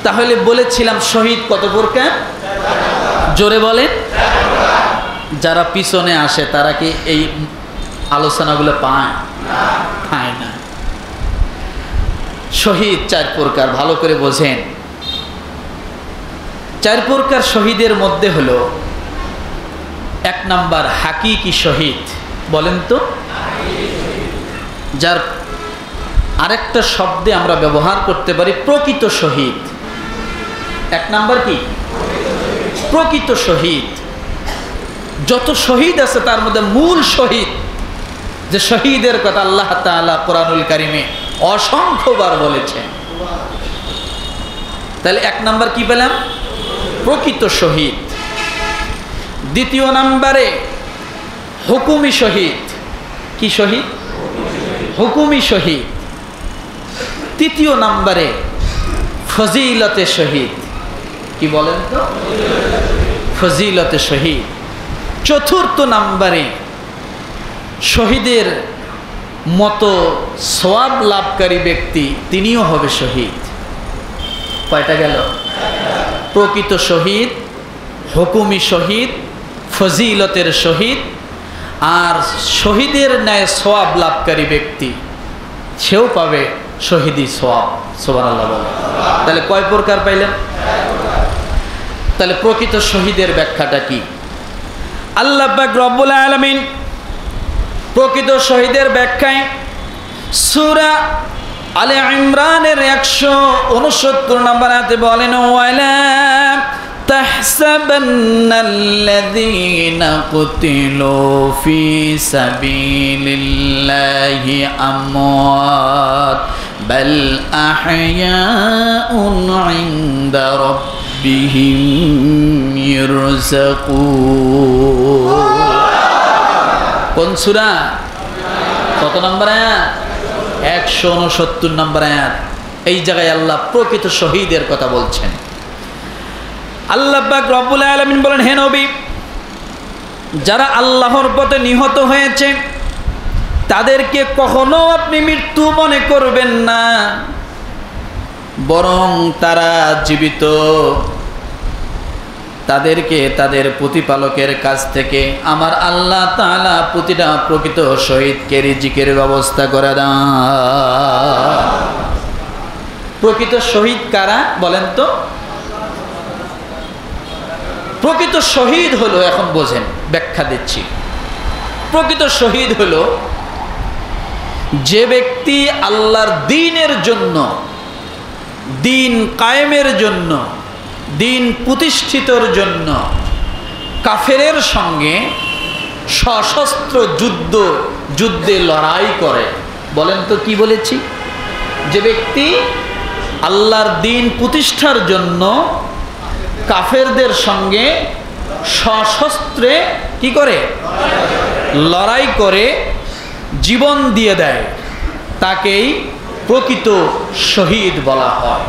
তাহলে বলেছিলাম শহীদ কত প্রকার? জোরে বলেন। যারা পিছনে আসে তারা কি এই আলোচনাগুলো পায়? পায় না। শহীদ 4 প্রকার, ভালো করে বোঝেন। 4 প্রকার শহীদের মধ্যে হলো 1 নাম্বার হাকিকি শহীদ। বলেন তো, যার আরেকটা শব্দে আমরা ব্যবহার করতে পারি প্রকৃত শহীদ। 1 নাম্বার কি? প্রকৃত শহীদ। যত শহীদ আছে তার মধ্যে মূল শহীদ, যে শহীদের কথা আল্লাহ তাআলা কোরআনুল কারিমে অসংখ্যবার বলেছেন। তাহলে 1 নাম্বার কি পেলাম? প্রকৃত শহীদ। 2 নাম্বারে হুকুমি শহীদ। কি শহীদ? হুকুমি শহীদ। 3 নাম্বারে ফজিলতে শহীদ। কি বলেন তো? ফজিলতে শহীদ। 4 নাম্বারে শহীদের মতো সওয়াব লাভকারী ব্যক্তি তিনিও হবে শহীদ। কয়টা গেল? প্রকৃত শহীদ, হুকুমি শহীদ, ফজিলতের শহীদ, আর শহীদের ন্যায় সওয়াব লাভকারী ব্যক্তি সেও পাবে শহীদি সওয়াব। সুবহানাল্লাহ বলে। তাহলে কয় প্রকার পাইলেন? তাহলে প্রকৃত শহীদের ব্যাখ্যাটা কি? আল্লাহ পাক রব্বুল আলামিন প্রকৃত শহীদের ব্যাখ্যায় সূরা আলে ইমরানের 169 নম্বর আয়াতে বলেন, ওয়ালা তাহসাবান্নাল্লাযীনা কুতিলু ফি সাবিলিল্লাহি আমওয়াত বাল আহইয়াউন ইনদা রাব্বিহিম ইরযাকুন। কোন সূরা? কত নম্বর আয়াত? 169 নম্বর আয়াত। এই জায়গায় আল্লাহ প্রকৃত শহীদের কথা বলছেন। আল্লাহ পাক রব্বুল আলামিন বলেন, হে নবী, যারা আল্লাহর পথে নিহত হয়েছে তাদেরকে কখনো আপনি মৃত্যু মনে করবেন না, বরং তারা জীবিত। তাদেরকে তাদের প্রতিপালকের কাছ থেকে আমার আল্লাহ তাআলা প্রতিটা প্রকৃত শহীদকে রিজিকের ব্যবস্থা করে দেন। প্রকৃত শহীদ কারা বলেন তো? প্রকৃত শহীদ হলো, এখন বোঝেন, ব্যাখ্যা দিচ্ছি। প্রকৃত শহীদ হলো যে ব্যক্তি আল্লাহর দ্বীনের জন্য, দ্বীন কায়েমের জন্য, দ্বীন প্রতিষ্ঠিতর জন্য কাফেরের সঙ্গে সশস্ত্র যুদ্ধে লড়াই করে। বলেন তো কি বলেছি? যে ব্যক্তি আল্লাহর দ্বীন প্রতিষ্ঠার জন্য কাফেরদের সঙ্গে সশস্ত্রে কি করে? লড়াই করে, জীবন দিয়ে দেয়, তাকেই প্রকৃত শহীদ বলা হয়।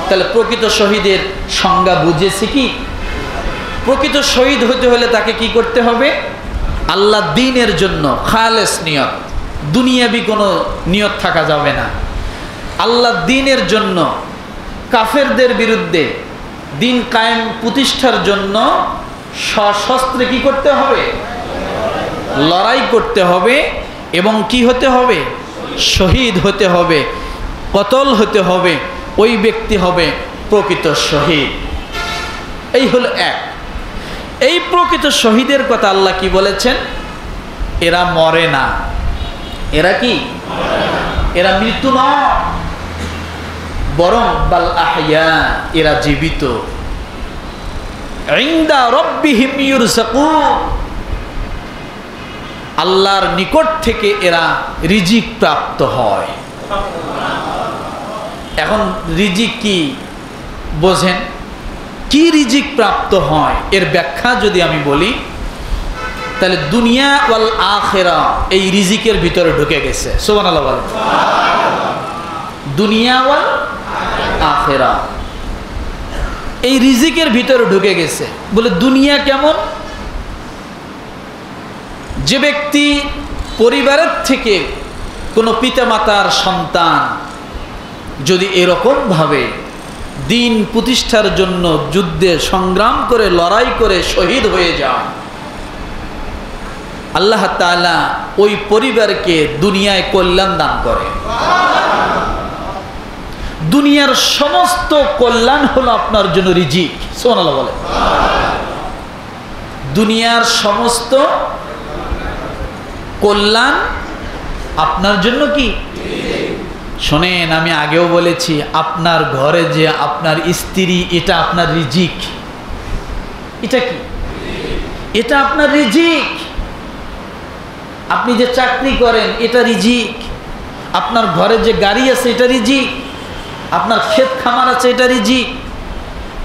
তাহলে প্রকৃত শহীদের সংজ্ঞা বুঝেছি কি? প্রকৃত শহীদ হতে হলে তাকে কি করতে হবে? আল্লাহ দ্বীনের জন্য খালেস নিয়ত, দুনিয়াবি কোনো নিয়ত থাকা যাবে না। আল্লাহ দ্বীনের জন্য কাফেরদের বিরুদ্ধে দ্বীন কায়েম প্রতিষ্ঠার জন্য সশস্ত্রে কি করতে হবে? লড়াই করতে হবে। এবং কি হতে হবে? শহীদ হতে হবে, কতল হতে হবে। ওই ব্যক্তি হবে প্রকৃত শহীদ। এই হলো এক। এই প্রকৃত শহীদের কথা আল্লাহ কি বলেছেন? এরা মরে না। এরা কি? এরা মৃত্যু নয়, বরং বাল আহইয়া, এরা জীবিত। ইনদা রাব্বিহিম ইরযাকুন, আল্লাহর নিকট থেকে এরা রিজিক প্রাপ্ত হয়। এখন রিজিক কি বোঝেন? কি রিজিক প্রাপ্ত হয় এর ব্যাখ্যা যদি আমি বলি, তাহলে দুনিয়া ওয়াল আখিরা এই রিজিকের ভিতরে ঢুকে গেছে। সুবহানাল্লাহ বলেন। দুনিয়া ওয়াল আখিরা এই রিজিকের ভিতরে ঢুকে গেছে। বলে দুনিয়া কেমন? যে ব্যক্তি পরিবারের থেকে কোনো পিতামাতার সন্তান যদি এরকম ভাবে দিন প্রতিষ্ঠার জন্য যুদ্ধে সংগ্রাম করে লড়াই করে শহীদ হয়ে যায়, আল্লাহ তাআলা ওই পরিবারকে দুনিয়ায় কল্যাণ দান করে। দুনিয়ার সমস্ত কল্যাণ হলো আপনার জন্য রিজিক। সুবহানাল্লাহ বলে। দুনিয়ার সমস্ত কল্যাণ আপনার জন্য কি? শোনেন, আমি আগেও বলেছি, আপনার ঘরে যে আপনার স্ত্রী, এটা আপনার রিজিক। এটা কি? এটা আপনার রিজিক। আপনি যে চাকরি করেন, এটা রিজিক। আপনার ঘরে যে গাড়ি আছে, এটা রিজিক। আপনার ক্ষেত খামার আছে, এটা রিজিক।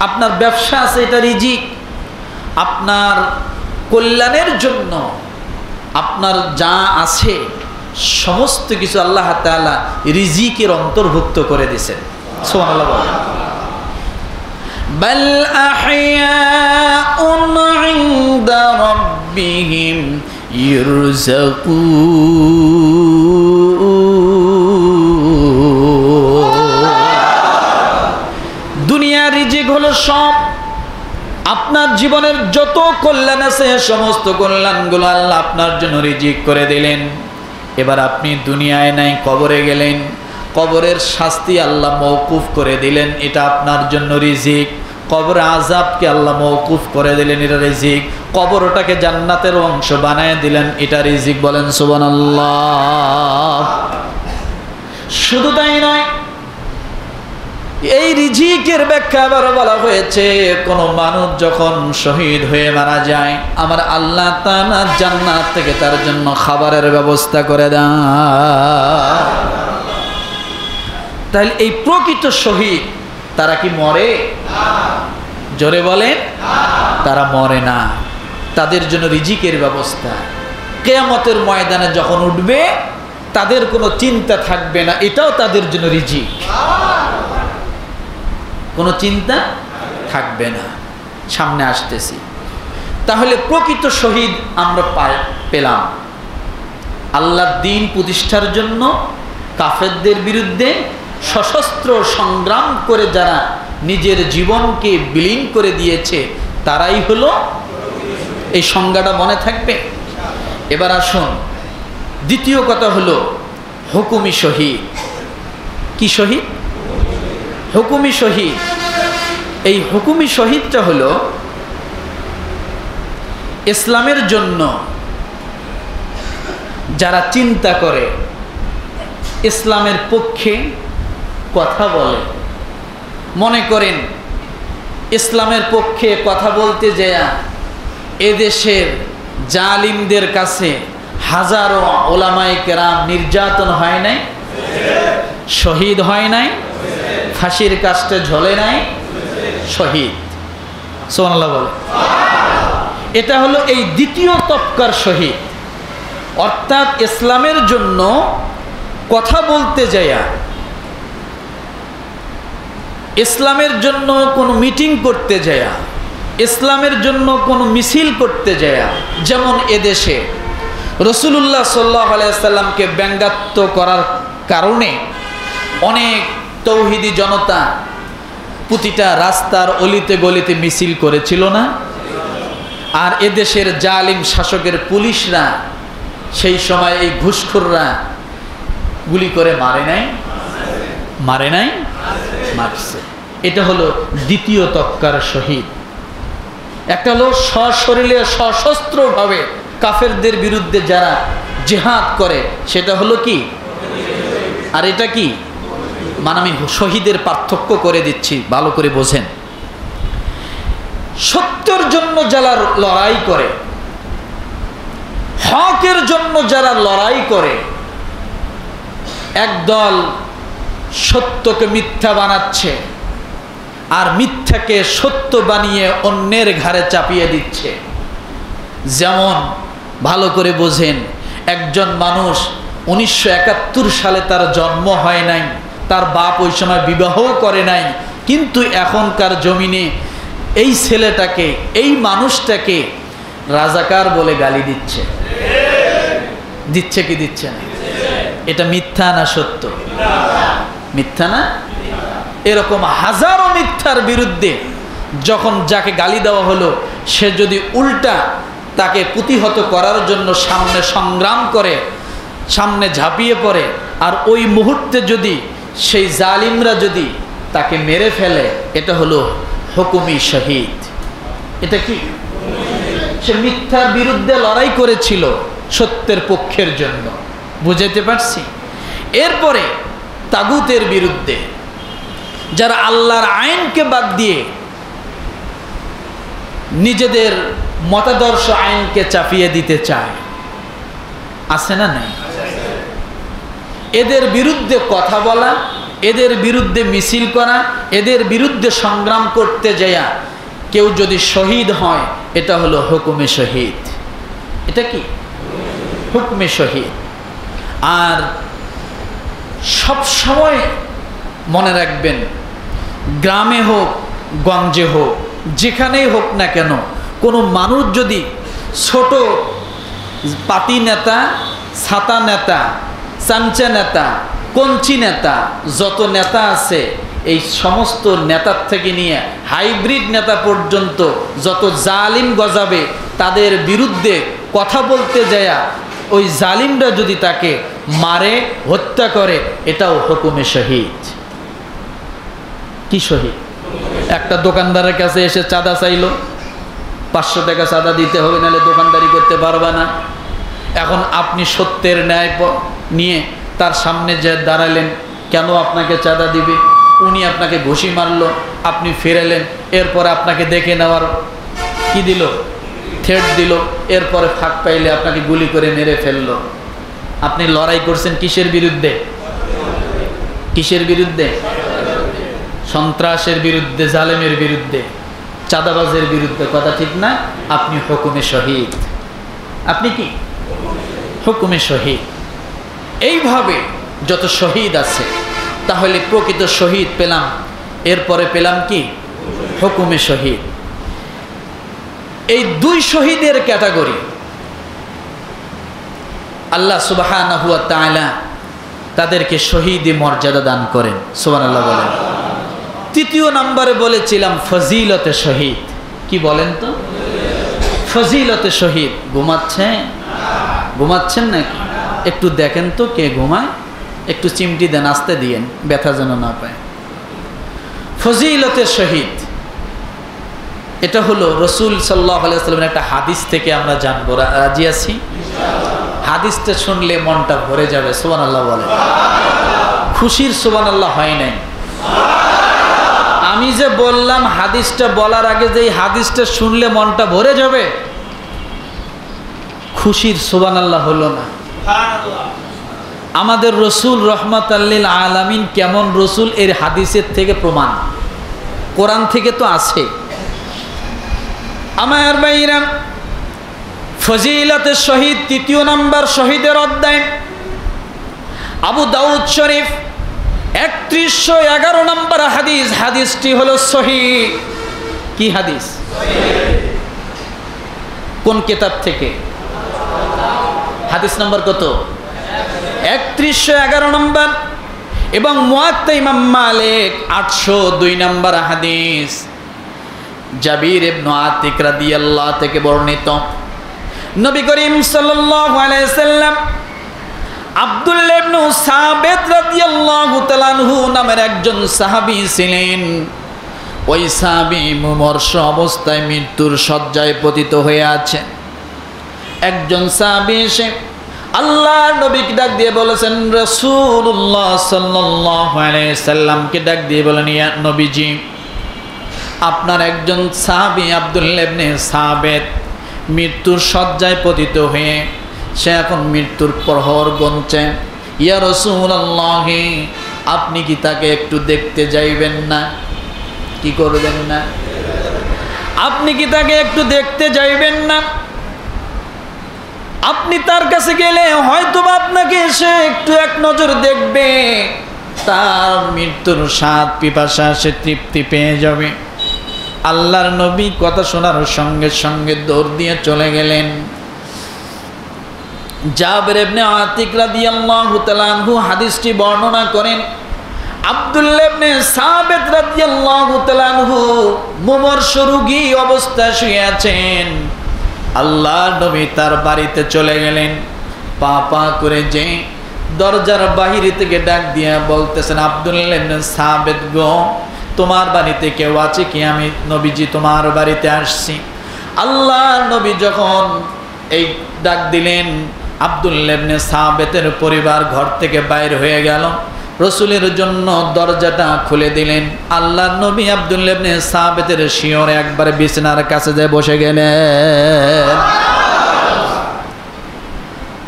আপনার ব্যবসা আছে, এটা রিজিক। আপনার কল্যাণের জন্য আপনার যা আছে সমস্ত কিছু আল্লাহ তাআলা রিজিকের অন্তর্ভুক্ত করে দিয়েছেন। সুবহানাল্লাহ বলেন। বাল আহইয়াউন ইনদা রাব্বিহিম ইরযাকুন। দুনিয়ার রিজিক হলো সব। আপনার জীবনের যত কল্যাণ আছে সমস্ত কল্যাণগুলো আল্লাহ আপনার জন্য রিজিক করে দিলেন। এবার আপনি দুনিয়ায় নাই, কবরে গেলেন, কবরের শাস্তি আল্লাহ মওকুফ করে দিলেন, এটা আপনার জন্য রিজিক। কবরে আযাবকে আল্লাহ মওকুফ করে দিলেন, এটা রিজিক। কবরটাকে জান্নাতের অংশ বানায় দিলেন, এটা রিজিক। বলেন সুবহানাল্লাহ। শুধু তাই নয়, এই রিজিকের ব্যাখ্যা আবার বলা হয়েছে, কোন মানুষ যখন শহীদ হয়ে মারা যায়, আমার আল্লাহ তাআলা জান্নাত থেকে তার জন্য খাবারের ব্যবস্থা করে দেন। তাহলে এই প্রকৃত শহীদ তারা কি মরে? জোরে বলেন। তারা মরে না, তাদের জন্য রিজিকের ব্যবস্থা। কিয়ামতের ময়দানে যখন উঠবে, তাদের কোনো চিন্তা থাকবে না, এটাও তাদের জন্য রিজিক। কোনো চিন্তা থাকবে না। সামনে আসতেছি। তাহলে প্রকৃত শহীদ আমরা পেলাম আল্লাহর দ্বীন প্রতিষ্ঠার জন্য কাফেরদের বিরুদ্ধে সশস্ত্র সংগ্রাম করে যারা নিজের জীবনকে বিলীন করে দিয়েছে, তারাই হলো। এই সংজ্ঞাটা মনে থাকবে। এবার আসুন, দ্বিতীয় কথা হলো হুকুমি শহীদ। কি শহীদ? হুকুমি শহীদ। এই হুকুমি শহীদটা হলো ইসলামের জন্য যারা চিন্তা করে, ইসলামের পক্ষে কথা বলে। মনে করেন ইসলামের পক্ষে কথা বলতে যায় এদেশের জালিমদের কাছে হাজারো ওলামায়ে কেরাম নির্যাতন হয় নাই, শহীদ হয় নাই, ফাঁসির কাস্টে ঝলে নাই, শহীদ। সুবহানাল্লাহ বলে। এটা হলো এই দ্বিতীয় তবকার শহীদ। অর্থাৎ ইসলামের জন্য কথা বলতে যায়, ইসলামের জন্য কোনো মিটিং করতে যায়, ইসলামের জন্য কোনো মিছিল করতে যায়। যেমন এদেশে রাসূলুল্লাহ সাল্লাল্লাহু আলাইহি ওয়াসাল্লামকে ব্যঙ্গাত্ম করার কারণে অনেক তৌহিদি জনতা প্রতিটা রাস্তার অলিতে গলিতে মিছিল করেছিল না? আর এদেশের জালিম শাসকের পুলিশরা সেই সময় এই ঘুষখোররা গুলি করে মারে নাই? মারে নাই? মারছে। এটা হলো দ্বিতীয় তবকার শহীদ। একটা হলো সশরীরে সশস্ত্রভাবে কাফেরদের বিরুদ্ধে যারা জিহাদ করে, সেটা হলো কি? আর এটা কি? মানে আমি শহীদের পার্থক্য করে দিচ্ছি, ভালো করে বোঝেন। সত্যের জন্য যারা লড়াই করে, হকের জন্য যারা লড়াই করে, একদল সত্যকে মিথ্যা বানাচ্ছে আর মিথ্যাকে সত্য বানিয়ে অন্যের ঘাড়ে চাপিয়ে দিচ্ছে। যেমন ভালো করে বোঝেন, একজন মানুষ 1971 সালে তার জন্ম হয় নাই, তার বাপ ওই সময় বিবাহও করে নাই, কিন্তু এখনকার জমিনে এই ছেলেটাকে, এই মানুষটাকে রাজাকার বলে গালি দিচ্ছে। দিচ্ছে কি দিচ্ছে না? এটা মিথ্যা না সত্য? মিথ্যা না? এরকম হাজারো মিথ্যার বিরুদ্ধে যখন যাকে গালি দেওয়া হলো, সে যদি উল্টা তাকে প্রতিহত করার জন্য সামনে সংগ্রাম করে, সামনে ঝাঁপিয়ে পড়ে, আর ওই মুহূর্তে যদি সেই জালিমরা যদি তাকে মেরে ফেলে, এটা হলো হুকুমি শহীদ। এটা কি? সে মিথ্যার বিরুদ্ধে লড়াই করেছিল সত্যের পক্ষের জন্য। বুঝাইতে পারছি? এরপরে তাগুতের বিরুদ্ধে, যারা আল্লাহর আইনকে বাদ দিয়ে নিজেদের মতাদর্শ আইনকে চাপিয়ে দিতে চায়, আছে না নাই? এদের বিরুদ্ধে কথা বলা, এদের বিরুদ্ধে মিছিল করা, এদের বিরুদ্ধে সংগ্রাম করতে যায়া কেউ যদি শহীদ হয়, এটা হলো হুকুমে শহীদ। এটা কি? হুকুমে শহীদ। আর সব সময় মনে রাখবেন, গ্রামে হোক গঞ্জে হোক যেখানেই হোক না কেন, কোনো মানুষ যদি ছোট পাতি নেতা, ছাতা নেতা, চামচা নেতা, কঞ্চি নেতা, যত নেতা আছে, এই সমস্ত নেতার থেকে নিয়ে হাইব্রিড নেতা পর্যন্ত যত জালিম গজাবে, তাদের বিরুদ্ধে কথা বলতে যায়া ওই জালিমরা যদি তাকে মারে, হত্যা করে, এটাও হুকুমে শহীদ। কি শহীদ? একটা দোকানদারের কাছে এসে চাঁদা চাইলো, 500 টাকা চাঁদা দিতে হবে, নাহলে দোকানদারি করতে পারবে না। এখন আপনি সত্যের ন্যায় নিয়ে তার সামনে যে দাঁড়ালেন, কেন আপনাকে চাঁদা দিবে? উনি আপনাকে ঘুষি মারলো, আপনি ফিরেলেন, এরপরে আপনাকে দেখে নেওয়ার কি দিল? থ্রেট দিল, এরপরে ফাঁক পাইলে আপনাকে গুলি করে মেরে ফেললো। আপনি লড়াই করছেন কিসের বিরুদ্ধে? কিসের বিরুদ্ধে? সন্ত্রাসের বিরুদ্ধে, জালেমের বিরুদ্ধে, চাঁদাবাজের বিরুদ্ধে। কথা ঠিক না? আপনি হুকুমে শহীদ। আপনি কি? হুকুমে শহীদ। এইভাবে যত শহীদ আছে, তাহলে প্রকৃত শহীদ পেলাম, এরপরে পেলাম কি? হুকুমে শহীদ। এই দুই শহীদের ক্যাটাগরি আল্লাহ সুবহানাহু ওয়া তাআলা তাদেরকে শহীদি মর্যাদা দান করেন। সুবহানাল্লাহ বলেন। তৃতীয় নম্বরে বলেছিলাম ফজিলতে শহীদ। কি বলেন তো? ফজিলতে শহীদ। ঘুমাচ্ছেন? ঘুমাচ্ছেন নাকি? একটু দেখেন তো কে ঘুমায়, একটু চিমটি দেন, আসতে দিয়েন, ব্যথা যেন না পায়। ফজিলতে শহীদ, এটা হলো রসুল সাল্লাল্লাহু আলাইহি ওয়াসাল্লামের একটা হাদিস থেকে আমরা জানবো। রাজি আছি? হাদিসটা শুনলে মনটা ভরে যাবে। সুবহানাল্লাহ বলে। খুশির সুবহানাল্লাহ হয় নাই। আমি যে বললাম হাদিসটা বলার আগে যে এই হাদিসটা শুনলে মনটা ভরে যাবে, খুশির সুবহানাল্লাহ হলো না। আমাদের রসুল রহমাতাল লিল আলামিন কেমন রসুল, এর হাদিসের থেকে প্রমাণ, কোরআন থেকে তো আছে। আমার ভাইরা, ফজিলতে শহীদ তৃতীয় নম্বর শহীদের অধ্যায়, আবু দাউদ শরীফ 3111 নম্বর হাদিস। হাদিসটি হলো সহিহ। কি হাদিস? কোন কিতাব থেকে? হাদিস নম্বর কত? 3111 নম্বর। এবং মুয়াত্তা ইমাম মালিক 802 নম্বর হাদিস। জাবির ইবনে আতিক রাদিয়াল্লাহু থেকে বর্ণিত, নবী করিম সাল্লাল্লাহু আলাইহি সাল্লাম আব্দুল্লাহ ইবনে সাবিত রাদিয়াল্লাহু তাআলা আনহু নামের একজন সাহাবী ছিলেন। ওই সাহাবী মুমূর্ষ অবস্থায় মৃত্যুর শয্যায় পতিত হয়ে আছেন। একজন সাহাবী এসে আল্লাহর নবীকে ডাক দিয়ে বলেছেন, রাসূলুল্লাহ সাল্লাল্লাহু আলাইহি সাল্লামকে ডাক দিয়ে বলেন, ইয়া নবীজি, আপনার একজন সাহাবী আব্দুল্লাহ ইবনে সাবিত মৃত্যুর শয্যায় পতিত হয়ে সে এখন মৃত্যুর প্রহর গুনছে। ইয়া রাসূলুল্লাহ, আপনি কি তাকে একটু দেখতে যাইবেন না? কি করবেন না? আপনি কি তাকে একটু দেখতে যাইবেন না? আপনি তার কাছে গেলে হয়তো আপনাকে এসে একটু এক নজর দেখবে, তার মৃত্যুর স্বাদ পিপাসা সে তৃপ্তি পেয়ে যাবে। আল্লাহর নবী কথা শোনার সঙ্গে সঙ্গে দৌড় দিয়ে চলে গেলেন। জাবির ইবনে আতিক রাদিয়াল্লাহু তাআলা আনহু হাদিসটি বর্ণনা করেন, আব্দুল্লাহ ইবনে সাবিত রাদিয়াল্লাহু তাআলা আনহু মুমূর্ষ রোগী অবস্থায় শুয়ে আছেন। আল্লাহর নবী তার বাড়িতে চলে গেলেন। পা পা করে যে দরজার বাহিরে থেকে ডাক দিয়া বলতেছেন, আব্দুল্লাহ ইবনে সাবিত গো, তোমার বাড়িতে কেউ আছে কি? আমি নবীজি তোমার বাড়িতে আসছি। আল্লাহর নবী যখন এই ডাক দিলেন, আব্দুল্লাহ ইবনে সাবিতের পরিবার ঘর থেকে বাইর হয়ে গেল। রসুলের জন্য দরজাটা খুলে দিলেন। আল্লাহর নবী আব্দুল্লাহ ইবনে সাবিতের শিয়রে একবার বিছানার কাছে যায় বসে গেলেন।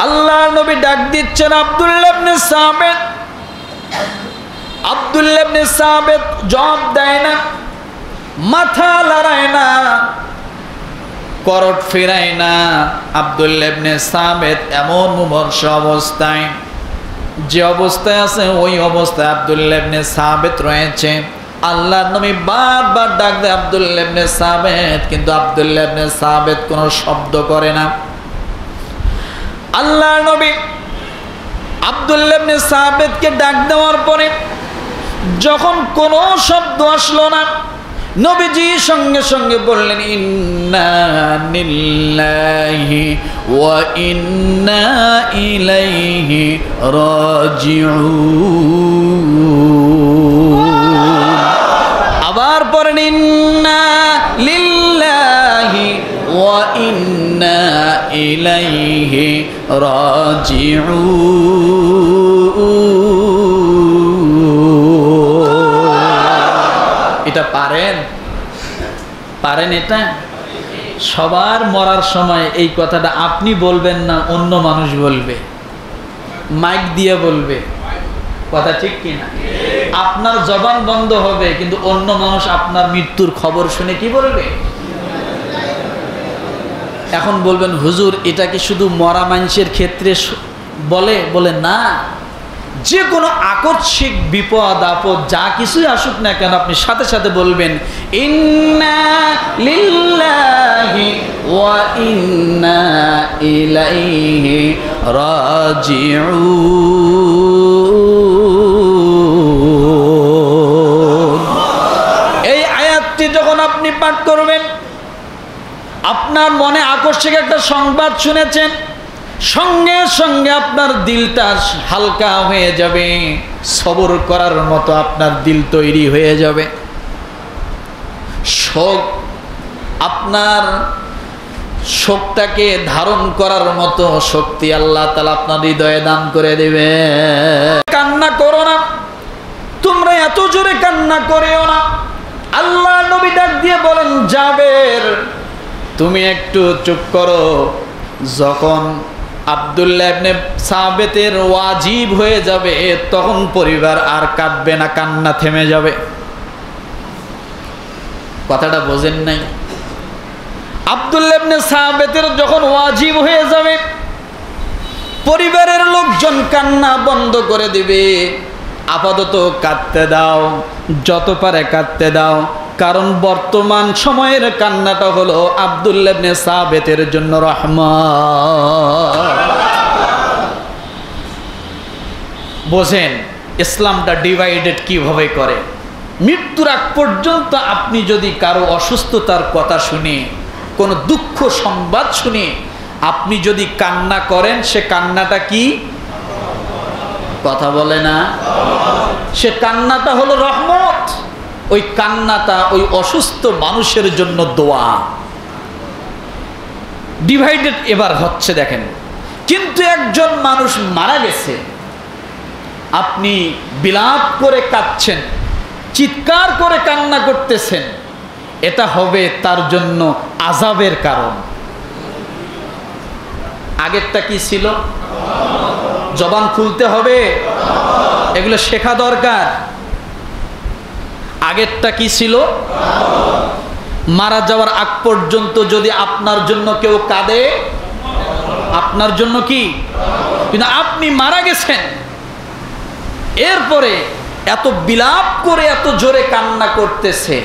আল্লাহর নবী ডাক দিচ্ছেন, আব্দুল্লাহ ইবনে সাবিত। আব্দুল্লাহ ইবনে সাবিত জবাব দেয় না, মাথা লড়ায় না, করট ফিরায় না। আব্দুল্লাহ ইবনে সাবিত এমন মুমূর্ষ অবস্থায়, যে অবস্থায় আছে ওই অবস্থায় আব্দুল্লাহ ইবনে সাবিত রয়েছে। আল্লাহর নবী বারবার ডাক দেয়, আব্দুল্লাহ ইবনে সাবিত, কিন্তু আব্দুল্লাহ ইবনে সাবিত কোনো শব্দ করে না। আল্লাহর নবী আব্দুল্লাহ ইবনে সাবিতকে ডাক দেওয়ার পরে যখন কোনো শব্দ আসলো না, নবীজি সঙ্গে সঙ্গে বললেন, ইন্না লিল্লাহি ওয়া ইন্না ইলাইহি রাজিউন। আবার পড়েন, ইন্না লিল্লাহি ওয়া ইন্না ইলাইহি রাজিউন। এটা পারেন? এটা সবার মরার সময় এই কথাটা আপনি বলবেন না, অন্য মানুষ বলবে, মাইক দিয়ে বলবে। কথা ঠিক কিনা? আপনার জবান বন্ধ হবে, কিন্তু অন্য মানুষ আপনার মৃত্যুর খবর শুনে কি বলবে? এখন বলবেন, হুজুর এটা কি শুধু মরা মানুষের ক্ষেত্রে বলে? না, যে কোনো আকস্মিক বিপদ আপদ যা কিছুই আসুক না কেন, আপনি সাথে সাথে বলবেন, ইন্না লিল্লাহি ওয়া ইন্না ইলাইহি রাজিউন। এই আয়াতটি যখন আপনি পাঠ করবেন, আপনার মনে আকস্মিক একটা সংবাদ শুনেছেন, সঙ্গে সঙ্গে আপনার দিলটা হালকা হয়ে যাবে, সবর করার মতো আপনার দিল তৈরি হয়ে যাবে। শোক, আপনার শোকটাকে ধারণ করার মতো শক্তি আল্লাহ তাআলা আপনার হৃদয়ে দান করে দেবে। কান্না করো না, তোমরা এত জোরে কান্না করিও না। আল্লাহ নবী ডাক দিয়ে বলেন, জাবের তুমি একটু চুপ করো। যখন আব্দুল্লাহ ইবনে সাবিতের ওয়াজিব হয়ে যাবে, তখন পরিবার আর কাঁদবে না, কান্না থেমে যাবে। কথাটা বোঝেন নাই? আব্দুল্লাহ ইবনে সাবিতের যখন ওয়াজিব হয়ে যাবে, পরিবারের লোকজন কান্না বন্ধ করে দিবে। আপাতত কাঁদতে দাও, যত পারে কাঁদতে দাও, কারণ বর্তমান সময়ের কান্নাটা হলো আব্দুল্লাহ ইবনে সাবিতের জন্য রহমত। বোঝেন ইসলামটা ডিভাইডেড কিভাবে করে। মৃত্যুর আগ পর্যন্ত আপনি যদি কারো অসুস্থতার কথা শুনে, কোনো দুঃখ সংবাদ শুনে আপনি যদি কান্না করেন, সে কান্নাটা কি? কথা বলে না? সে কান্নাটা হলো রহমত। ওই কান্নাটা ওই অসুস্থ মানুষের জন্য দোয়া। ডিভাইডেড এবার হচ্ছে দেখেন। কিন্তু একজন মানুষ মারা গেছে, আপনি বিলাপ করে কাঁদছেন, চিৎকার করে কান্না করতেছেন, এটা হবে তার জন্য আযাবের কারণ। আগেরটা কি ছিল? জবান খুলতে হবে, এগুলো শেখা দরকার। আগেরটা কি ছিল? মারা যাওয়ার আগ পর্যন্ত যদি আপনার জন্য কেউ কাঁদে, আপনার জন্য কি? কিন্তু আপনি মারা গেছেন, এরপরে এত বিলাপ করে এত জোরে কান্না করতেছে,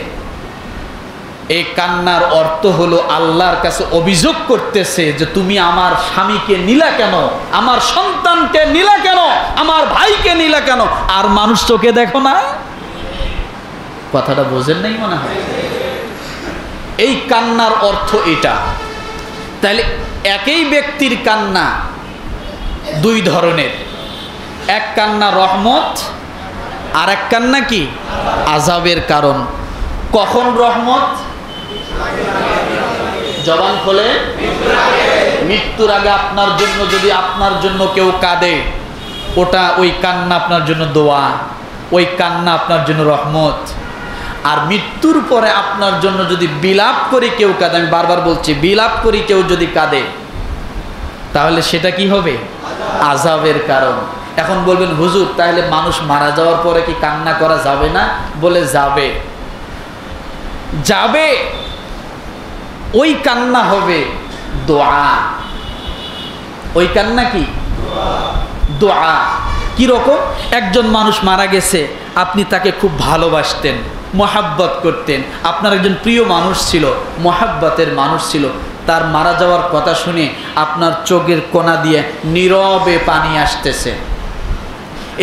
এই কান্নার অর্থ হলো আল্লাহর কাছে অভিযোগ করতেছে যে তুমি আমার স্বামীকে নিলা কেন, আমার সন্তানকে নিলা কেন, আমার ভাইকে নিলা কেন, আর মানুষ চোখে দেখো না? কথাটা বোঝেন নাই মনে হয়? এই কান্নার অর্থ এটা। তাহলে একই ব্যক্তির কান্না দুই ধরনের, এক কান্না রহমত, আর এক কান্না কি আযাবের কারণ। কখন রহমত? জবান খোলে, মৃত্যুর আগে আপনার জন্য, যদি আপনার জন্য কেউ কাঁদে, ওটা ওই কান্না আপনার জন্য দোয়া, ওই কান্না আপনার জন্য রহমত। আর মৃত্যুর পরে আপনার জন্য যদি বিলাপ করে কেউ কাঁদে, আমি বারবার বলছি, বিলাপ করে কেউ যদি কাঁদে, তাহলে সেটা কি হবে? আযাবের কারণ। এখন বলবেন হুজুর, তাহলে মানুষ মারা যাওয়ার পরে কি কান্না করা যাবে না? বলে যাবে, যাবে। ওই কান্না হবে দোয়া। ওই কান্না কি? দোয়া। কি রকম? একজন মানুষ মারা গেছে, আপনি তাকে খুব ভালোবাসতেন, মহাব্বত করতেন, আপনার একজন প্রিয় মানুষ ছিল, মহাব্বতের মানুষ ছিল, তার মারা যাওয়ার কথা শুনে আপনার চোখের কোণা দিয়ে নীরবে পানি আসতেছে।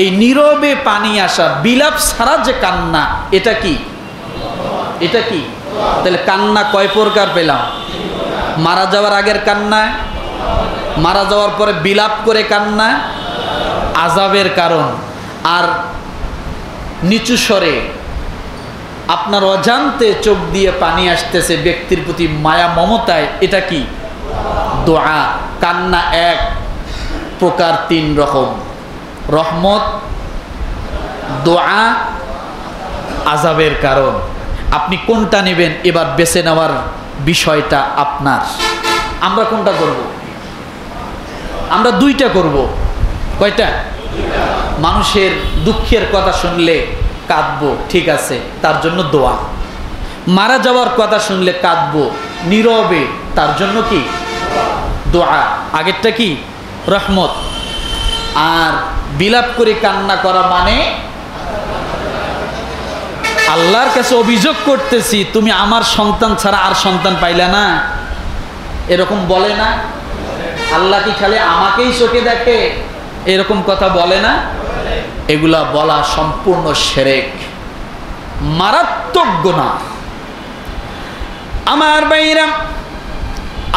এই নীরবে পানি আসা, বিলাপ ছাড়া যে কান্না, এটা কি? এটা কি? তাহলে কান্না কয় প্রকার পেলাম? মারা যাওয়ার আগের কান্না, মারা যাওয়ার পরে বিলাপ করে কান্না, আযাবের কারণ, আর নিচু স্বরে আপনার অজান্তে চোখ দিয়ে পানি আসতেছে ব্যক্তির প্রতি মায়া মমতায়, এটা কি? দোয়া। কান্না এক প্রকার, তিন রকম: রহমত, দোয়া, আযাবের কারণ। আপনি কোনটা নেবেন এবার বেছে নেওয়ার বিষয়টা আপনার। আমরা কোনটা করব? আমরা দুইটা করব। কয়টা? মানুষের দুঃখের কথা শুনলে কাঁদবো, ঠিক আছে, তার জন্য দোয়া। মারা যাওয়ার কথা শুনলে কাঁদবো নীরবে, তার জন্য কি? দোয়া। আগেরটা কি? রহমত। আর বিলাপ করে কান্না করা মানে আল্লাহর কাছে অভিযোগ করতেছি, তুমি আমার সন্তান ছাড়া আর সন্তান পাইলা না, এরকম বলে না? আল্লাহ কি খালি আমাকেই চোখে দেখে, এরকম কথা বলে না? এগুলা বলা সম্পূর্ণ শিরক, মারাত্মক গুনাহ। আমার ভাইরা,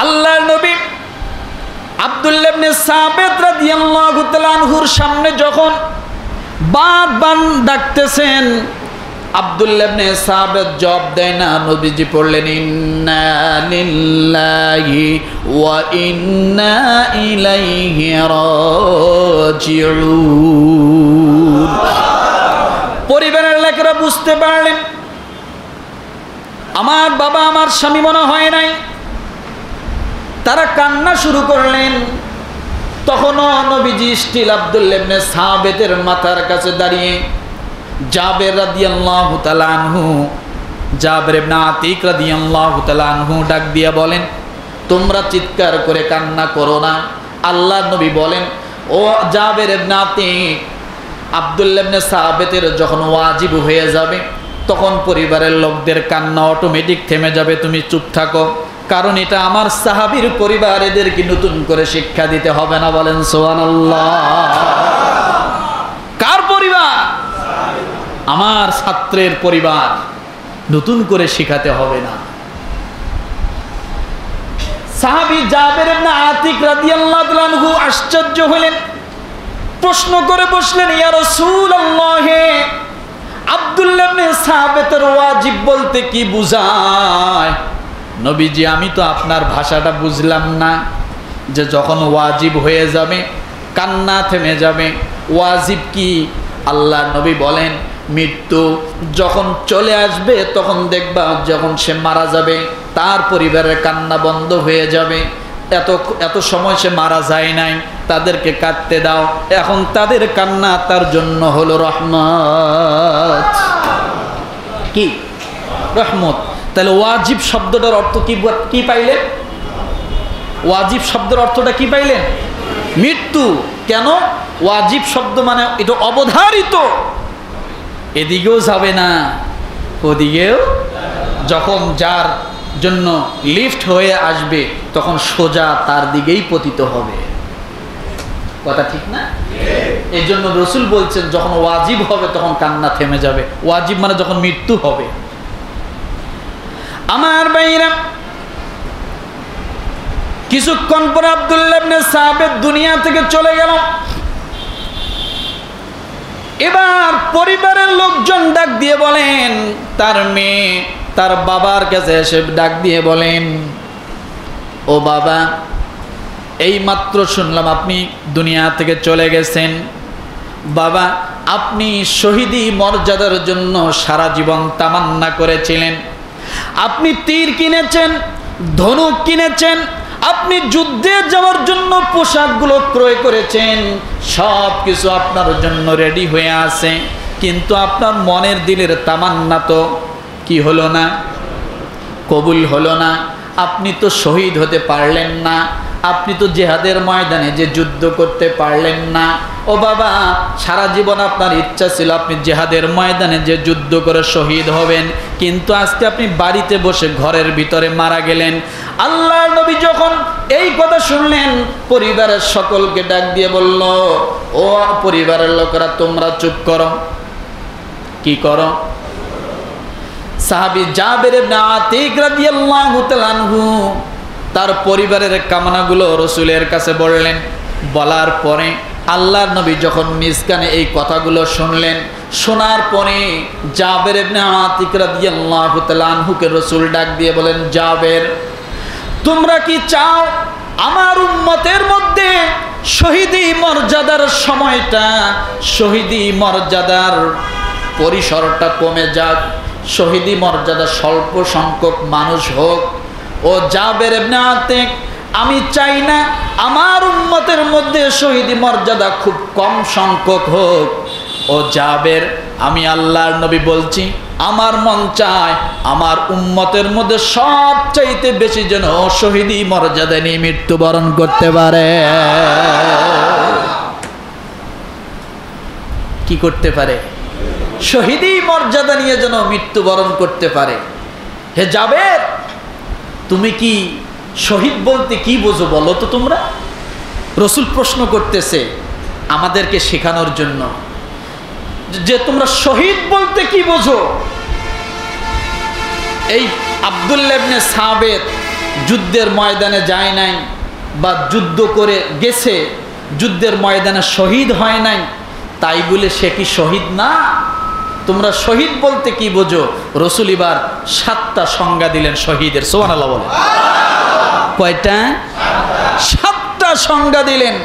আল্লাহর নবী আব্দুল্লাহ ইবনে সাবিত রাদিয়াল্লাহু তাআলা আনহুর সামনে যখন বারবার ডাকতেছেন, আব্দুল্লাহ ইবনে সাবিত জবাব দেয় না। নবীজি পড়লেন, ইন্না লিল্লাহি ওয়া ইন্না ইলাইহি রাজিউন। পরিবারের লোকেরা বুঝতে পারলেন আমার বাবা, আমার স্বামী মনে হয় নাই। তারা কান্না শুরু করলেন। তখনও নবীজি স্টিল আব্দুল্লাহ ইবনে সাবিতের মাথার কাছে দাঁড়িয়ে জাবের রাদিয়াল্লাহু তাআলা আনহু, জাবের ইবনে আতিক রাদিয়াল্লাহু তাআলা আনহু ডাক দিয়া বলেন, তোমরা চিৎকার করে কান্না করো না। আল্লাহর নবী বলেন, ও জাবের ইবনে আতিক, আব্দুল্লাহ ইবনে সাবিতের যখন ওয়াজিব হয়ে যাবে, তখন পরিবারের লোকদের কান্না অটোমেটিক থেমে যাবে, তুমি চুপ থাকো, কারণ এটা আমার সাহাবীর পরিবার, এদেরকে নতুন করে শিক্ষা দিতে হবে না। বলেন সুবহানাল্লাহ। কার পরিবার? আমার ছাত্রের পরিবার, নতুন করে শিখাতে হবে না। সাহাবী জাবের ইবনে আতিক রাদিয়াল্লাহু তাআলা আনহু আশ্চর্য হলেন, প্রশ্ন করে বসলেন, ইয়া রাসূলুল্লাহ, আব্দুল্লাহ ইবনে সাবিতের ওয়াজিব বলতে কি বুঝায়? নবীজি, আমি তো আপনার ভাষাটা বুঝলাম না, যে যখন ওয়াজিব হয়ে যাবে কান্না থেমে যাবে, ওয়াজিব কি? আল্লাহ নবী বলেন, মৃত্যু যখন চলে আসবে তখন দেখবা যখন সে মারা যাবে তার পরিবারের কান্না বন্ধ হয়ে যাবে। এত সময় সে মারা যায় নাই, তাদেরকে কাঁদতে দাও, এখন তাদের কান্না তার জন্য হলো রহমত। কি? রহমত। তাহলে ওয়াজিব শব্দটার অর্থ কি পাইলেন? ওয়াজিব শব্দের অর্থটা কি পাইলেন? মৃত্যু। কেন? ওয়াজিব শব্দ মানে এটা অবধারিত, এদিকেও যাবে না ওদিকেও যখন যার জন্য লিফট হয়ে আসবে তখন সোজা তার দিকেই পতিত হবে। কথা ঠিক না? এই জন্য রসুল বলছেন যখন ওয়াজিব হবে তখন কান্না থেমে যাবে। ওয়াজিব মানে যখন মৃত্যু হবে। আমার ভাইরা, কিছুক্ষণ পর আব্দুল্লাহ ইবনে সাবেত দুনিয়া থেকে চলে গেল। এবার পরিবারের লোকজন ডাক দিয়ে বলেন, তার মেয়ে তার বাবার কাছে এসে ডাক দিয়ে বলেন, ও বাবা, এই মাত্র শুনলাম আপনি দুনিয়া থেকে চলে গেছেন। বাবা, আপনি শহীদি মর্যাদার জন্য সারা জীবন তামান্না করেছিলেন। আপনি তীর কিনেছেন, ধনুক কিনেছেন, আপনি যুদ্ধে যাওয়ার জন্য পোশাকগুলো ক্রয় করেছেন, সব কিছু আপনার জন্য রেডি হয়ে আছে, কিন্তু আপনার মনের দিলের তামান্না তো কি হলো না? কবুল হলো না। আপনি তো শহীদ হতে পারলেন না, আপনি তো জিহাদের ময়দানে যে যুদ্ধ করতে পারলেন না। ও বাবা, সারা জীবন আপনার ইচ্ছা ছিল আপনি জিহাদের ময়দানে যে যুদ্ধ করে শহীদ হবেন, কিন্তু আজকে আপনি বাড়িতে বসে ঘরের ভিতরে মারা গেলেন। আল্লাহর নবী যখন এই কথা শুনলেন, পরিবারের সকলকে ডাক দিয়ে বলল, ও পরিবারের লোকেরা, তোমরা চুপ করো। কি করো? সাহাবী জাবের ইবনে আতিক রাদিয়াল্লাহু তাআলা আনহু তার পরিবারের কামনাগুলো রাসূলের কাছে বললেন। বলার পরে আল্লাহর নবী যখন নিজ কানে এই কথাগুলো শুনলেন, শোনার পরে জাবের ইবনে আতিক রাদিয়াল্লাহু তাআলা আনহুকে রাসূল ডাক দিয়ে বলেন, জাবের, তোমরা কি চাও আমার উম্মতের মধ্যে শহীদি মর্যাদার সময়টা, শহীদি মর্যাদার পরিসরটা কমে যাক, শহীদি মর্যাদা স্বল্প সংখ্যক মানুষ হোক? ও জাবের ইবনে আতিক, আমি চাই না আমার উম্মতের মধ্যে শহীদি মর্যাদা খুব কম সংখ্যক হোক। ও জাবের, আমি আল্লাহর নবী বলছি, আমার মন চায় আমার উম্মতের মধ্যে সবচাইতে বেশি যেন শহীদি মর্যাদা নিয়ে মৃত্যুবরণ করতে পারে। কি করতে পারে? শহীদি মর্যাদা নিয়ে যেন মৃত্যুবরণ করতে পারে। হে জাবের, তুমি কি শহীদ বলতে কি বোঝো বলো তো তোমরা? রসুল প্রশ্ন করতেছে আমাদেরকে শেখানোর জন্য যে তোমরা শহীদ বলতে কি বোঝো। এই আব্দুল্লাহ ইবনে সাবেত যুদ্ধের ময়দানে যায় নাই বা যুদ্ধ করে গেছে, যুদ্ধের ময়দানে শহীদ হয় নাই, তাই বলে সে কি শহীদ না? তোমরা শহীদ বলতে কি বোঝো? রসুল এবার 7টা সংজ্ঞা দিলেন শহীদের। সুবহানাল্লাহ বলে। কয়টা? 7টা সংজ্ঞা দিলেন।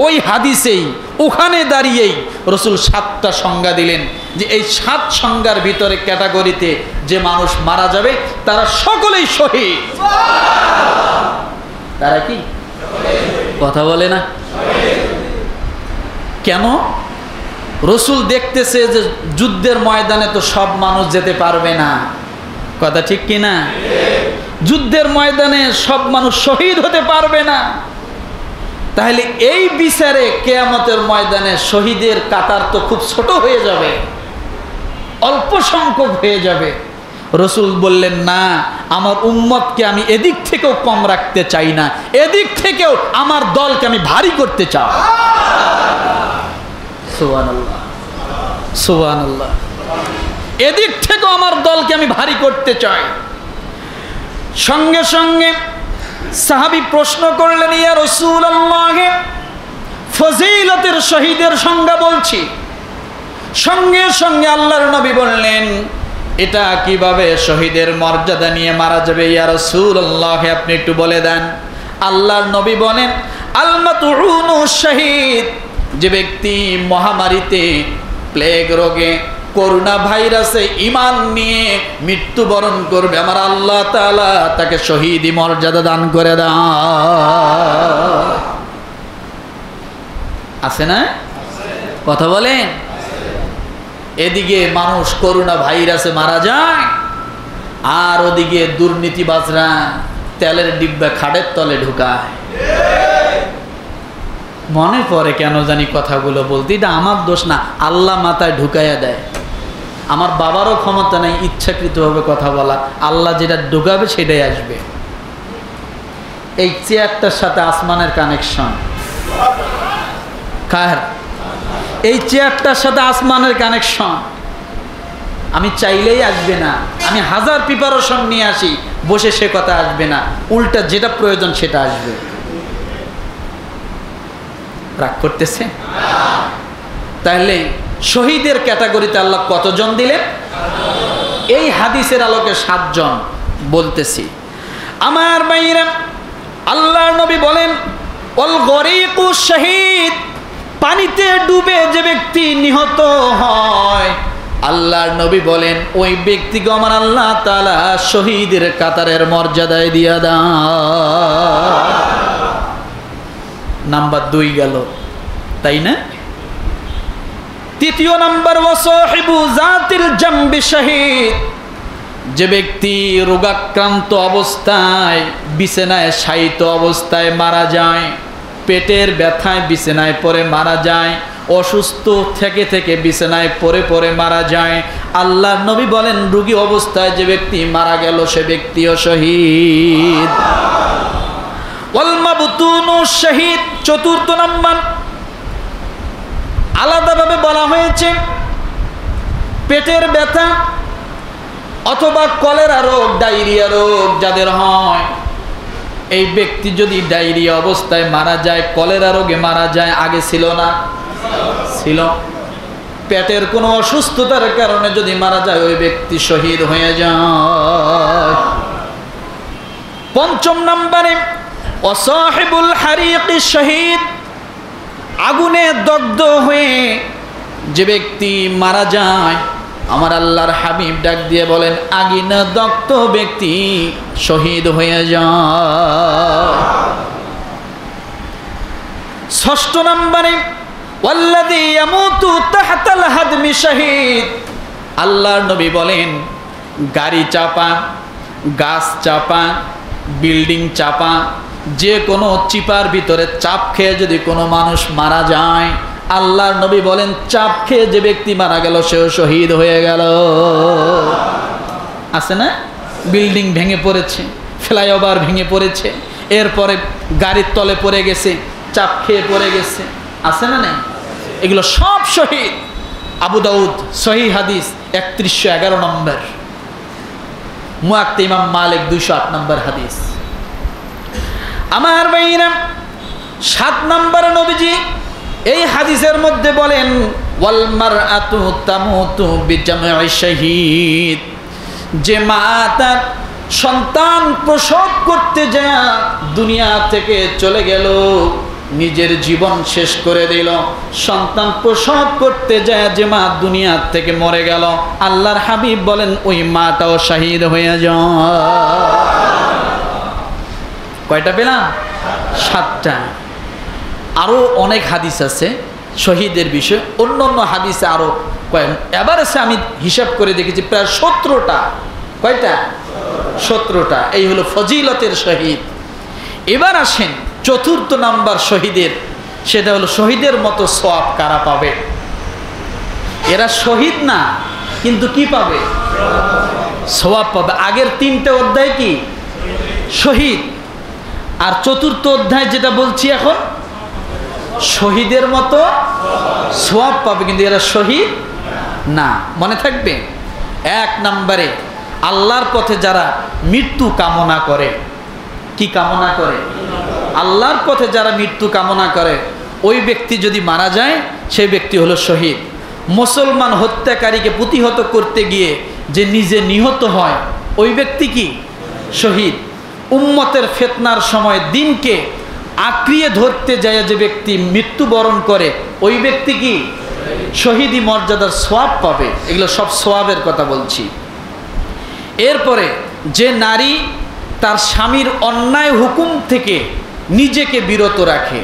ওই হাদিসেই ওখানে দাঁড়িয়েই রসুল 7টা সংজ্ঞা দিলেন যে এই 7 সংজ্ঞার ভিতরে ক্যাটাগরিতে যে মানুষ মারা যাবে তারা সকলেই শহীদ। তারা কি? কথা বলে না কেন? রসুল দেখতেছে যে যুদ্ধের ময়দানে তো সব মানুষ যেতে পারবে না। কথা ঠিক কিনা? যুদ্ধের ময়দানে সব মানুষ শহীদ হতে পারবে না। তাহলে এই বিচারে কিয়ামতের ময়দানে শহীদের কাতার তো খুব ছোট হয়ে যাবে, অল্প সংখ্যক হয়ে যাবে। রসুল বললেন, না, আমার উম্মতকে আমি এদিক থেকেও কম রাখতে চাই না, এদিক থেকেও আমার দলকে আমি ভারী করতে চাই। সুবহানাল্লাহ, সুবহানাল্লাহ। এদিক থেকেও আমার দলকে আমি ভারী করতে চাই। সঙ্গে সঙ্গে সাহাবী প্রশ্ন করলেন, ইয়া রাসূলুল্লাহ, ফজিলতের শহীদের সংজ্ঞা বলছি। সঙ্গে সঙ্গে আল্লাহর নবী বললেন, এটা কিভাবে শহীদের মর্যাদা নিয়ে মারা যাবে ইয়া রাসূলুল্লাহ, আপনি একটু বলে দেন। আল্লাহর নবী বলেন, আল মাতউনু শহীদ, যে ব্যক্তি মহামারীতে, প্লেগ রোগে, করোনা ভাইরাসে ঈমান নিয়ে মৃত্যুবরণ করবে, আমার আল্লাহ তাআলা তাকে শহীদি মর্যাদা দান করে দেন। আছে না? কথা বলেন। এদিকে মানুষ করোনা ভাইরাসে মারা যায়, আর ওদিকে দুর্নীতিবাজরা তেলের ডিব্বা খাটের তলে ঢুকায়। মনে পড়ে কেন জানি কথাগুলো বলতে, এটা আমার দোষ না, আল্লাহ মাথায় ঢুকাইয়া দেয়। আমার বাবারও ক্ষমতা নেই ইচ্ছাকৃতভাবে কথা বলা, আল্লাহ যেটা ঢুকাবে সেটাই আসবে। এই চেয়ারটার সাথে আসমানের কানেকশন কার? এই চেয়ারটার সাথে আসমানের কানেকশন। আমি চাইলেই আসবে না, আমি হাজার প্রিপারেশন নিয়ে আসি, বসে সে কথা আসবে না, উল্টা যেটা প্রয়োজন সেটা আসবে। রাগ করতেছে? তাহলে শহীদের ক্যাটাগরিতে আল্লাহ কতজন দিলেন? এই হাদিসের আলোকে 7 জন বলতেছি। আমার ভাইরা, আল্লাহর নবী বলেন ওয়াল গরিকু শহীদ, পানিতে ডুবে যে ব্যক্তি নিহত হয়, আল্লাহর নবী বলেন ওই ব্যক্তিকে আমার আল্লাহ তাআলা শহীদের কাতারের মর্যাদায় দিয়া দেয়। নাম্বার 2 গেল, তাই না? 3 নাম্বার ওয়াসাহিবু জাতিল জামবি শহীদ, যে ব্যক্তি রোগাক্রান্ত অবস্থায় বিছানায় শায়িত অবস্থায় মারা যায়, পেটের ব্যথায় বিছানায় পড়ে মারা যায়, অসুস্থ থেকে থেকে বিছানায় পড়ে পড়ে মারা যায়, আল্লাহর নবী বলেন রোগী অবস্থায় যে ব্যক্তি মারা গেল সে ব্যক্তিও শহীদ। ওয়াল মাবতুনু শহীদ, 4 নাম্বার আলাদাভাবে বলা হয়েছে পেটের ব্যথা অথবা কলেরা রোগ, ডায়রিয়া রোগ যাদের হয়, এই ব্যক্তি যদি ডায়রিয়া অবস্থায় মারা যায়, কলেরা রোগে মারা যায়, আগে ছিল না? ছিল। পেটের কোনো অসুস্থতার কারণে যদি মারা যায় ওই ব্যক্তি শহীদ হয়ে যায়। 5 নম্বরে ওয়াসাহিবুল হারিকি শহীদ, আগুনে দগ্ধ হয়ে যে ব্যক্তি মারা যায়, আমার আল্লাহর হাবিব ডাক দিয়ে বলেন আগুনে দগ্ধ ব্যক্তি শহীদ হয়ে যায়। 6 নম্বরে ওয়াল্লাযী ইয়ামুতু তাহতাল হাদমি শহীদ, আল্লাহর নবী বলেন গাড়ি চাপা, গাছ চাপা, বিল্ডিং চাপা, যে কোনো চিপার ভিতরে চাপ খেয়ে যদি কোনো মানুষ মারা যায়, আল্লাহর নবী বলেন চাপ খেয়ে যে ব্যক্তি মারা গেল সেও শহীদ হয়ে গেল। আছে না? বিল্ডিং ভেঙে পড়েছে, ফ্লাইওভার ভেঙে পড়েছে, এরপরে গাড়ির তলে পড়ে গেছে, চাপ খেয়ে পড়ে গেছে, আছে না? নেই? এগুলো সব শহীদ। আবু দাউদ সহিহ হাদিস 3111 নম্বর, মুয়াত্তা ইমাম মালিক 208 নম্বর হাদিস। আমার ভাইরা, 7 নম্বর নবীজি এই হাদিসের মধ্যে বলেন ওয়াল মারআতু তামুতু বিজামঈ শহীদ, যে মা তার সন্তান প্রসব করতে যায় দুনিয়া থেকে চলে গেল, নিজের জীবন শেষ করে দিল, সন্তান প্রসব করতে যায় যে মা দুনিয়া থেকে মরে গেল, আল্লাহর হাবিব বলেন ওই মাটাও শহীদ হয়ে যায়। কয়টা পেলাম? 7টা। আরও অনেক হাদিস আছে শহীদের বিষয়ে, অন্য অন্য হাদিসে আরও এবার আছে, আমি হিসাব করে দেখেছি প্রায় 17টা। কয়টা? 17টা। এই হলো ফজিলতের শহীদ। এবার আসেন 4th নাম্বার শহীদের, সেটা হলো শহীদের মতো সওয়াব কারা পাবে? এরা শহীদ না, কিন্তু কি পাবে? সওয়াব পাবে। আগের 3টে অধ্যায় কি? শহীদ। আর 4th অধ্যায় যেটা বলছি এখন, শহীদের মতো সওয়াব পাবে, কিন্তু এরা শহীদ না। মনে থাকবে? 1 নম্বরে আল্লাহর পথে যারা মৃত্যু কামনা করে। কি কামনা করে? আল্লাহর পথে যারা মৃত্যু কামনা করে, ওই ব্যক্তি যদি মারা যায় সেই ব্যক্তি হলো শহীদ। মুসলমান হত্যাকারীকে প্রতিহত করতে গিয়ে যে নিজে নিহত হয় ওই ব্যক্তি কি? শহীদ। উম্মতের ফিতনার সময় দিনকে আঁকড়িয়ে ধরতে যায় যে ব্যক্তি মৃত্যুবরণ করে ওই ব্যক্তি কি? শহীদি মর্যাদার সওয়াব পাবে। এগুলো সব সওয়াবের কথা বলছি। এরপরে যে নারী তার স্বামীর অন্যায় হুকুম থেকে নিজেকে বিরত রাখে,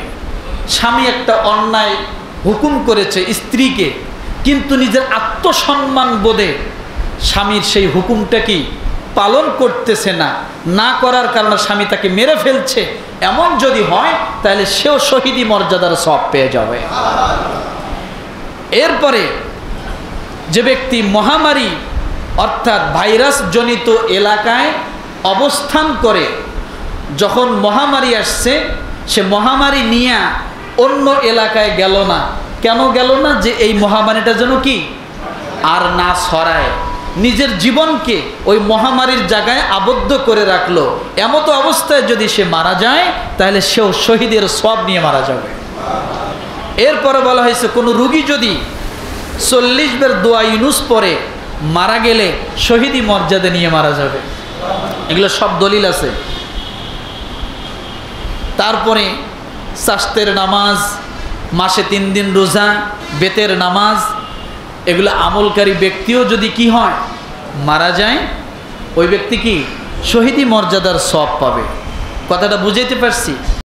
স্বামী একটা অন্যায় হুকুম করেছে স্ত্রীকে, কিন্তু নিজের আত্মসম্মান বোধে স্বামীর সেই হুকুমটা কি পালন করতেছে না, না করার কারণে স্বামী তাকে মেরে ফেলছে, এমন যদি হয় তাহলে সেও শহীদি মর্যাদার সওয়াব পেয়ে যাবে। এরপরে যে ব্যক্তি মহামারী অর্থাৎ ভাইরাস জনিত এলাকায় অবস্থান করে, যখন মহামারী আসছে সে মহামারী নিয়ে অন্য এলাকায় গেল না। কেন গেল না? যে এই মহামারীটা যেন কি আর না ছড়ায়, নিজের জীবনকে ওই মহামারীর জায়গায় আবদ্ধ করে রাখলো। এমতো অবস্থায় যদি সে মারা যায় তাহলে সেও শহীদের সওয়াব নিয়ে মারা যাবে। এরপরে বলা হয়েছে কোনো রুগী যদি 40 বার দোয়া ইউনুস পড়ে মারা গেলে শহীদি মর্যাদা নিয়ে মারা যাবে। এগুলো সব দলিল আছে। তারপরে চাস্তের নামাজ, মাসে 3 দিন রোজা, বেতের নামাজ, এগুলো আমলকারী ব্যক্তিও যদি কি হয় মারা যায়, ওই ব্যক্তি কি শহীদি মর্যাদার সওয়াব পাবে। কথাটা বুঝাইতে পারছি?